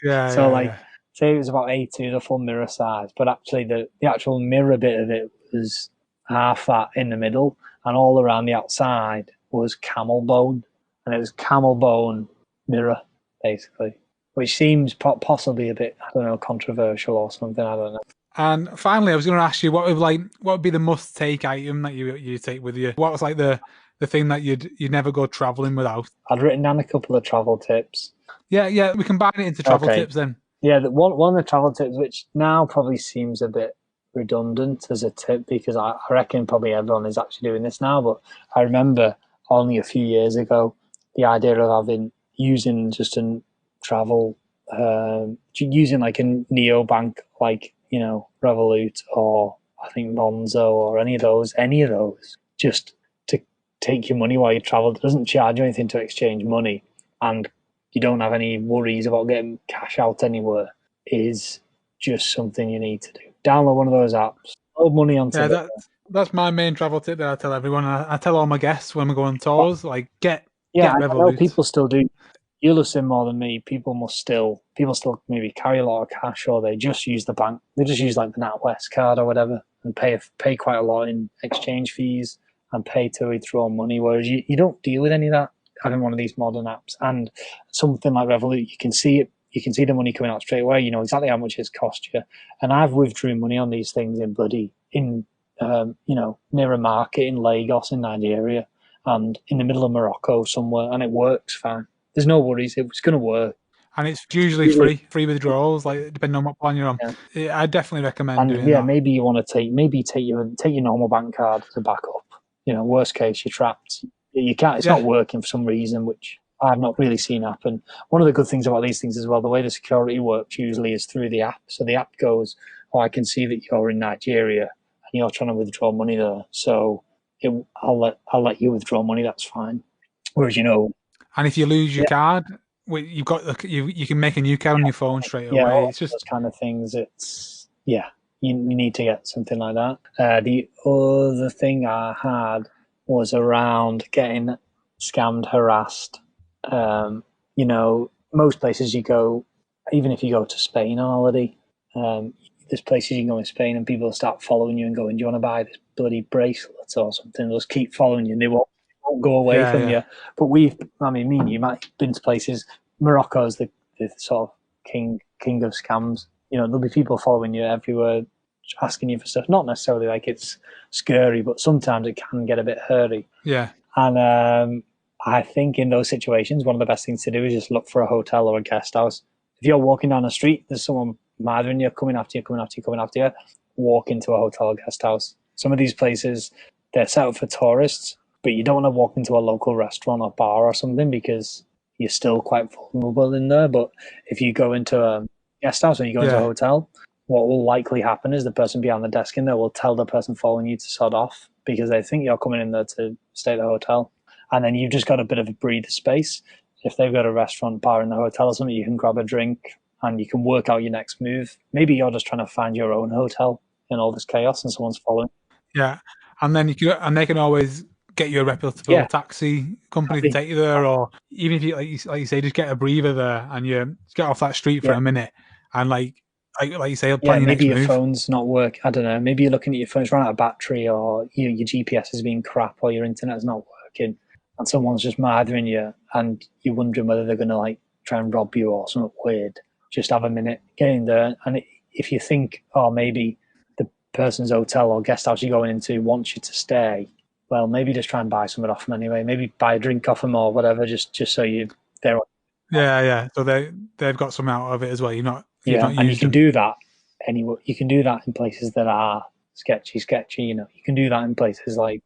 yeah, So, yeah, like, yeah. say it was about A2, the full mirror size, but actually the actual mirror bit of it was half that in the middle, and all around the outside was camel bone, and it was camel bone mirror, basically, which seems possibly a bit, I don't know, controversial or something, I don't know. And finally, I was going to ask you what would be the must-take item that you take with you? What was like the thing that you'd never go traveling without? I'd written down a couple of travel tips. Yeah, yeah, we combine it into travel Okay. tips then. Yeah, one of the travel tips, which now probably seems a bit redundant as a tip because I reckon probably everyone is actually doing this now. But I remember only a few years ago the idea of using just a travel using like a neobank, like Revolut or I think Monzo or any of those, just to take your money while you travel. It doesn't charge you anything to exchange money, and you don't have any worries about getting cash out anywhere. Is just something you need to do. Download one of those apps, load money onto Yeah, the. that's my main travel tip that I tell everyone. I tell all my guests when we go on But tours, like get yeah, I know Revolut. people still do. You'll have seen more than me. People still maybe carry a lot of cash, or they just use the bank. They just use like the NatWest card or whatever, and pay quite a lot in exchange fees and pay to withdraw money. Whereas you don't deal with any of that having one of these modern apps. And something like Revolut, you can see it. You can see the money coming out straight away. You know exactly how much it's cost you. And I've withdrew money on these things near a market in Lagos in Nigeria and in the middle of Morocco somewhere, and it works fine. There's no worries. It's going to work. And it's usually free withdrawals, like depending on what plan you're on. Yeah. I definitely recommend And doing yeah, that. maybe you want to take your normal bank card as a backup. Worst case, you're trapped. You can't. It's Yeah, not working for some reason, which I've not really seen happen. One of the good things about these things as well, the way the security works usually is through the app. So the app goes, "Oh, I can see that you're in Nigeria and you're trying to withdraw money there. So I'll let you withdraw money. That's fine." Whereas and if you lose your yeah, card, you've got you can make a new card on your phone straight yeah, away. all It's just those kind of things. It's yeah, you need to get something like that. The other thing I had was around getting scammed, harassed. Most places you go, even if you go to Spain on holiday, um, there's places you can go in Spain and people start following you and going, "Do you want to buy this bloody bracelet or something?" They'll just keep following you and they won't go away yeah, from yeah, you. But me and you might have been to places. Morocco's the sort of king of scams. There'll be people following you everywhere, asking you for stuff. Not necessarily like it's scary, but sometimes it can get a bit hairy. yeah, And I think in those situations, one of the best things to do is just look for a hotel or a guest house. If you're walking down the street, there's someone murdering you, coming after you, walk into a hotel or guest house. Some of these places, they're set up for tourists, but you don't want to walk into a local restaurant or bar or something because you're still quite vulnerable in there. But if you go into a guest house or you go into a yeah, hotel, what will likely happen is the person behind the desk in there will tell the person following you to sod off because they think you're coming in there to stay at the hotel. And then you've just got a bit of a breather space. If they've got a restaurant, bar in the hotel or something, you can grab a drink and you can work out your next move. Maybe you're just trying to find your own hotel in all this chaos and someone's following. yeah. And then they can always get you a reputable Yeah, taxi company to exactly. take you there, or even if you like you say, just get a breather there and you get off that street for Yeah. a minute and like you say, Yeah, plan your maybe next your move. phone's not working. I don't know. Maybe you're looking at your phone's run out of battery, or your GPS is being crap, or your internet's not working, and someone's just murdering you, and you're wondering whether they're going to like try and rob you or something weird. Just have a minute, get in there, and if you think, oh, maybe the person's hotel or guest house you're going into wants you to stay, well, maybe just try and buy something off them anyway. Maybe buy a drink off them or whatever, just so they're Yeah, yeah. So they've got some out of it as well. You've Yeah, not and you used can them. do that anywhere. You can do that in places that are sketchy. You can do that in places like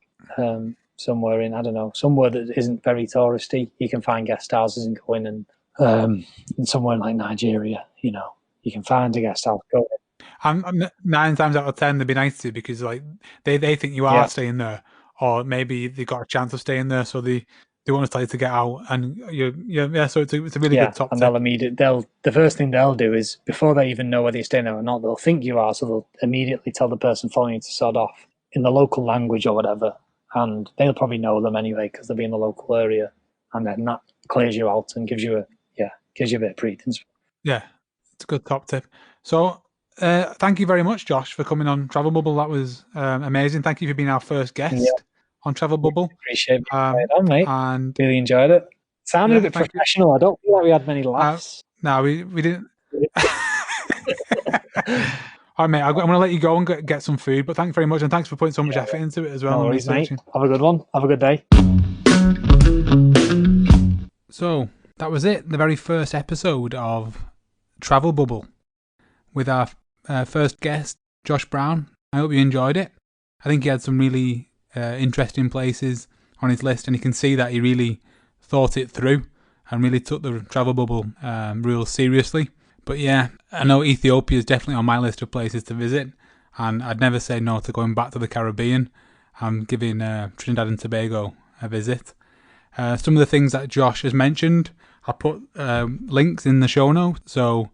somewhere in I don't know, somewhere that isn't very touristy. You can find guest houses and go in, and in somewhere like Nigeria, you can find a guest house. Go in. I'm 9 times out of 10 they'd be nice to you because like they think you are Yeah, staying there, or maybe they got a chance of staying there, so they want to tell you to get out, and yeah. So it's a really yeah, good top and they'll tip. immediately they'll the first thing they'll do is before they even know whether you're staying there or not, they'll think you are, so they'll immediately tell the person following you to sod off in the local language or whatever, and they'll probably know them anyway because they'll be in the local area, and then that clears you out and gives you a bit of breathing space. Yeah, it's a good top tip. So thank you very much, Josh, for coming on Travel Bubble. That was amazing. Thank you for being our first Yeah, guest on Travel Bubble. appreciate being invited on, mate. And Really enjoyed it. Sounded a yeah, bit thank you. professional. I don't feel like we had many Uh, laughs. no, we didn't. All right, mate. I'm going to let you go and get some food. But thanks very much, and thanks for putting so much Yeah, effort into it as well no and worries, mate. researching. Have a good one. Have a good day. So that was it. The very first episode of Travel Bubble with our first guest, Josh Brown. I hope you enjoyed it. I think he had some really interesting places on his list, and you can see that he really thought it through and really took the travel bubble rules seriously. But yeah, I know Ethiopia is definitely on my list of places to visit, and I'd never say no to going back to the Caribbean and giving Trinidad and Tobago a visit. Some of the things that Josh has mentioned, I'll put links in the show notes. So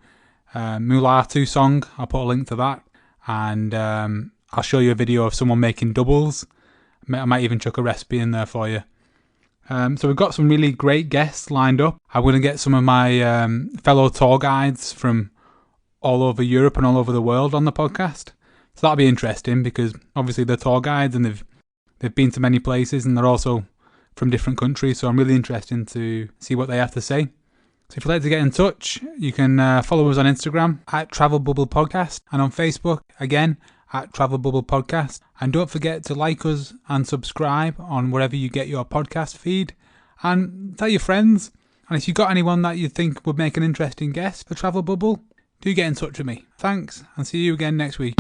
Mulatu song, I'll put a link to that, and I'll show you a video of someone making doubles. I might even chuck a recipe in there for you. So we've got some really great guests lined up. I'm going to get some of my fellow tour guides from all over Europe and all over the world on the podcast. So that'll be interesting because obviously they're tour guides and they've been to many places and they're also from different countries. So I'm really interested to see what they have to say. So if you'd like to get in touch, you can follow us on Instagram at Travel Bubble Podcast and on Facebook again at Travel Bubble Podcast. And don't forget to like us and subscribe on wherever you get your podcast feed. And tell your friends. And if you've got anyone that you think would make an interesting guest for Travel Bubble, do get in touch with me. Thanks, and see you again next week.